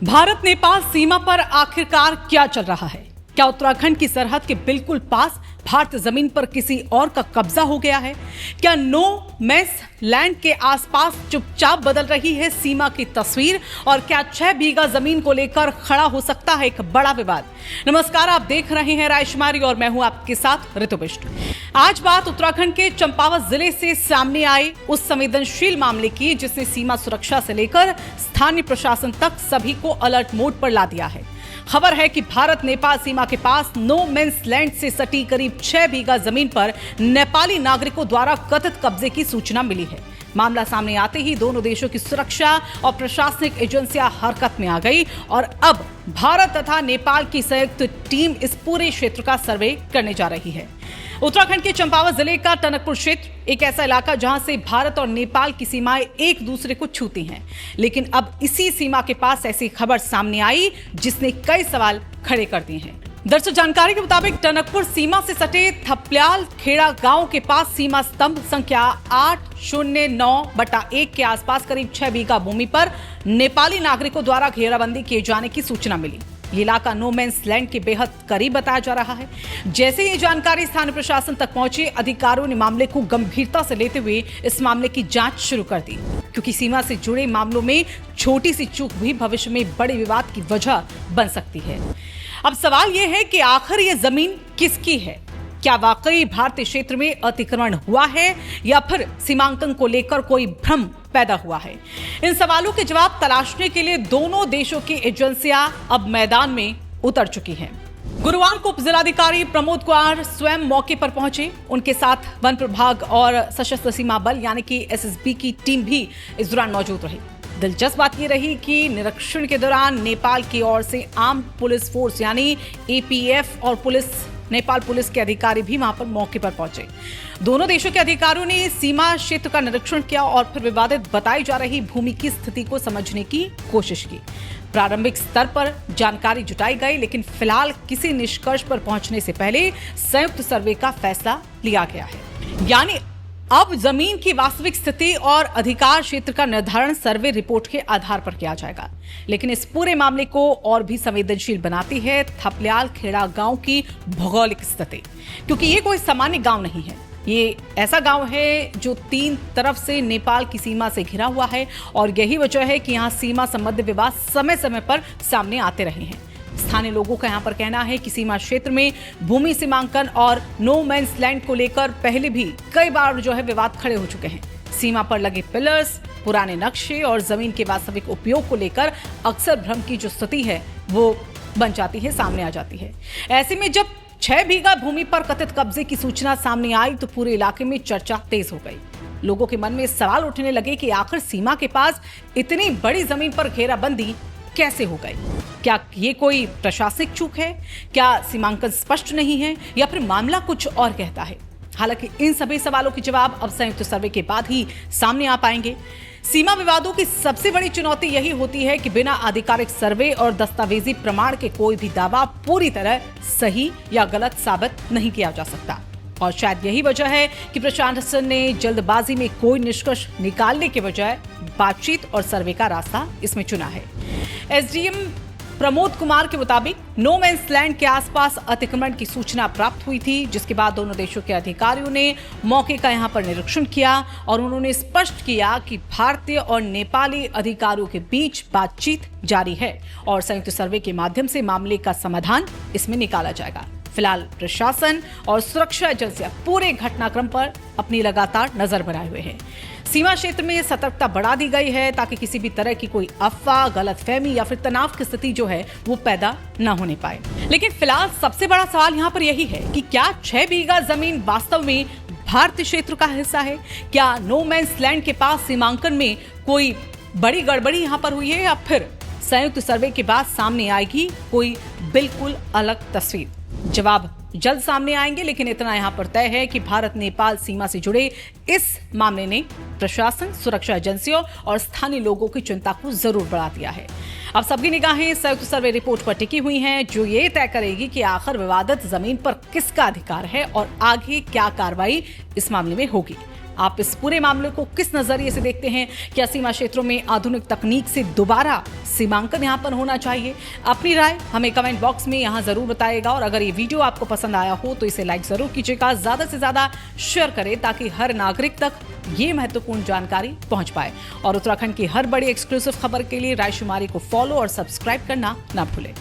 भारत नेपाल सीमा पर आखिरकार क्या चल रहा है? क्या उत्तराखंड की सरहद के बिल्कुल पास भारतीय जमीन पर किसी और का कब्जा हो गया है? क्या नो मैंस लैंड के आसपास चुपचाप बदल रही है सीमा की तस्वीर? और क्या 6 बीघा जमीन को लेकर खड़ा हो सकता है एक बड़ा विवाद? नमस्कार, आप देख रहे हैं रायशुमारी और मैं हूं आपके साथ ऋतु बिष्ट। आज बात उत्तराखंड के चंपावत जिले से सामने आए उस संवेदनशील मामले की जिसने सीमा सुरक्षा से लेकर स्थानीय प्रशासन तक सभी को अलर्ट मोड पर ला दिया है। खबर है कि भारत नेपाल सीमा के पास नो मेंस लैंड से सटी करीब 6 बीघा जमीन पर नेपाली नागरिकों द्वारा कथित कब्जे की सूचना मिली है। मामला सामने आते ही दोनों देशों की सुरक्षा और प्रशासनिक एजेंसियां हरकत में आ गई और अब भारत तथा नेपाल की संयुक्त टीम इस पूरे क्षेत्र का सर्वे करने जा रही है। उत्तराखंड के चंपावत जिले का टनकपुर क्षेत्र एक ऐसा इलाका जहां से भारत और नेपाल की सीमाएं एक दूसरे को छूती हैं, लेकिन अब इसी सीमा के पास ऐसी खबर सामने आई जिसने कई सवाल खड़े कर दिए हैं। दरअसल जानकारी के मुताबिक टनकपुर सीमा से सटे थपल्याल खेड़ा गांव के पास सीमा स्तंभ संख्या 809/1 के आसपास करीब 6 बीघा भूमि पर नेपाली नागरिकों द्वारा घेराबंदी किए जाने की सूचना मिली। ये इलाका नो मैंस लैंड के बेहद करीब बताया जा रहा है। जैसे ही जानकारी स्थानीय प्रशासन तक पहुंची, अधिकारियों ने मामले को गंभीरता से लेते हुए इस मामले की जांच शुरू कर दी, क्योंकि सीमा से जुड़े मामलों में छोटी सी चूक भी भविष्य में बड़े विवाद की वजह बन सकती है। अब सवाल यह है कि आखिर ये जमीन किसकी है? क्या वाकई भारतीय क्षेत्र में अतिक्रमण हुआ है या फिर सीमांकन को लेकर कोई भ्रम पैदा हुआ है? इन सवालों के जवाब तलाशने के लिए दोनों देशों की एजेंसियां अब मैदान में उतर चुकी हैं। गुरुवार को उप जिलाधिकारी प्रमोद कुमार स्वयं मौके पर पहुंचे। उनके साथ वन विभाग और सशस्त्र सीमा बल यानी कि एसएसबी की टीम भी इस दौरान मौजूद रही। दिलचस्प बात यह रही कि निरीक्षण के दौरान नेपाल की ओर से आर्म्ड पुलिस फोर्स यानी एपीएफ और नेपाल पुलिस के अधिकारी भी वहां पर मौके पर पहुंचे। दोनों देशों के अधिकारियों ने सीमा क्षेत्र का निरीक्षण किया और फिर विवादित बताई जा रही भूमि की स्थिति को समझने की कोशिश की। प्रारंभिक स्तर पर जानकारी जुटाई गई, लेकिन फिलहाल किसी निष्कर्ष पर पहुंचने से पहले संयुक्त सर्वे का फैसला लिया गया है। यानी अब जमीन की वास्तविक स्थिति और अधिकार क्षेत्र का निर्धारण सर्वे रिपोर्ट के आधार पर किया जाएगा। लेकिन इस पूरे मामले को और भी संवेदनशील बनाती है थपल्याल खेड़ा गांव की भौगोलिक स्थिति, क्योंकि ये कोई सामान्य गांव नहीं है। ये ऐसा गांव है जो 3 तरफ से नेपाल की सीमा से घिरा हुआ है और यही वजह है कि यहाँ सीमा संबंधी विवाद समय समय पर सामने आते रहे हैं। स्थानीय लोगों का यहाँ पर कहना है कि सीमा क्षेत्र में भूमि सीमांकन और नो मैंस लैंड को लेकर पहले भी कई बार विवाद खड़े हो चुके हैं। सीमा पर लगे पिलर्स, पुराने नक्शे और जमीन के वास्तविक उपयोग को लेकर अक्सर भ्रम की जो स्थिति है वो बन जाती है, सामने आ जाती है। ऐसे में जब 6 बीघा भूमि पर कथित कब्जे की सूचना सामने आई तो पूरे इलाके में चर्चा तेज हो गई। लोगों के मन में सवाल उठने लगे कि आखिर सीमा के पास इतनी बड़ी जमीन पर घेराबंदी कैसे हो गई? क्या ये कोई प्रशासनिक चूक है? क्या सीमांकन स्पष्ट नहीं है या फिर मामला कुछ और कहता है? हालांकि इन सभी सवालों के जवाब अब संयुक्त सर्वे के बाद ही सामने आ पाएंगे। सीमा विवादों की सबसे बड़ी चुनौती यही होती है कि बिना आधिकारिक सर्वे और दस्तावेजी प्रमाण के कोई भी दावा पूरी तरह सही या गलत साबित नहीं किया जा सकता। और शायद यही वजह है कि प्रशासन ने जल्दबाजी में कोई निष्कर्ष निकालने के बजाय बातचीत और सर्वे का रास्ता इसमें चुना है। एसडीएम प्रमोद कुमार के मुताबिक नो मैंस लैंड के आसपास अतिक्रमण की सूचना प्राप्त हुई थी, जिसके बाद दोनों देशों के अधिकारियों ने मौके का यहां पर निरीक्षण किया और उन्होंने स्पष्ट किया कि भारतीय और नेपाली अधिकारियों के बीच बातचीत जारी है और संयुक्त सर्वे के माध्यम से मामले का समाधान इसमें निकाला जाएगा। फिलहाल प्रशासन और सुरक्षा एजेंसियां पूरे घटनाक्रम पर अपनी लगातार नजर बनाए हुए हैं। सीमा क्षेत्र में सतर्कता बढ़ा दी गई है ताकि किसी भी तरह की कोई अफवाह, गलतफहमी या फिर तनाव की स्थिति वो पैदा न होने पाए। लेकिन फिलहाल सबसे बड़ा सवाल यहाँ पर यही है कि क्या 6 बीघा जमीन वास्तव में भारतीय क्षेत्र का हिस्सा है? क्या नो मैंस लैंड के पास सीमांकन में कोई बड़ी गड़बड़ी यहाँ पर हुई है या फिर संयुक्त सर्वे के बाद सामने आएगी कोई बिल्कुल अलग तस्वीर? जवाब जल्द सामने आएंगे, लेकिन इतना यहां पर तय है कि भारत नेपाल सीमा से जुड़े इस मामले ने प्रशासन, सुरक्षा एजेंसियों और स्थानीय लोगों की चिंता को जरूर बढ़ा दिया है। अब सबकी निगाहें संयुक्त सर्वे रिपोर्ट पर टिकी हुई हैं, जो ये तय करेगी कि आखिर विवादित जमीन पर किसका अधिकार है और आगे क्या कार्रवाई इस मामले में होगी। आप इस पूरे मामले को किस नजरिए से देखते हैं? क्या सीमा क्षेत्रों में आधुनिक तकनीक से दोबारा सीमांकन यहां पर होना चाहिए? अपनी राय हमें कमेंट बॉक्स में यहां जरूर बताइएगा और अगर ये वीडियो आपको पसंद आया हो तो इसे लाइक जरूर कीजिएगा, ज्यादा से ज्यादा शेयर करें ताकि हर नागरिक तक ये महत्वपूर्ण जानकारी पहुंच पाए। और उत्तराखंड की हर बड़ी एक्सक्लूसिव खबर के लिए रायशुमारी को फॉलो और सब्सक्राइब करना ना भूलें।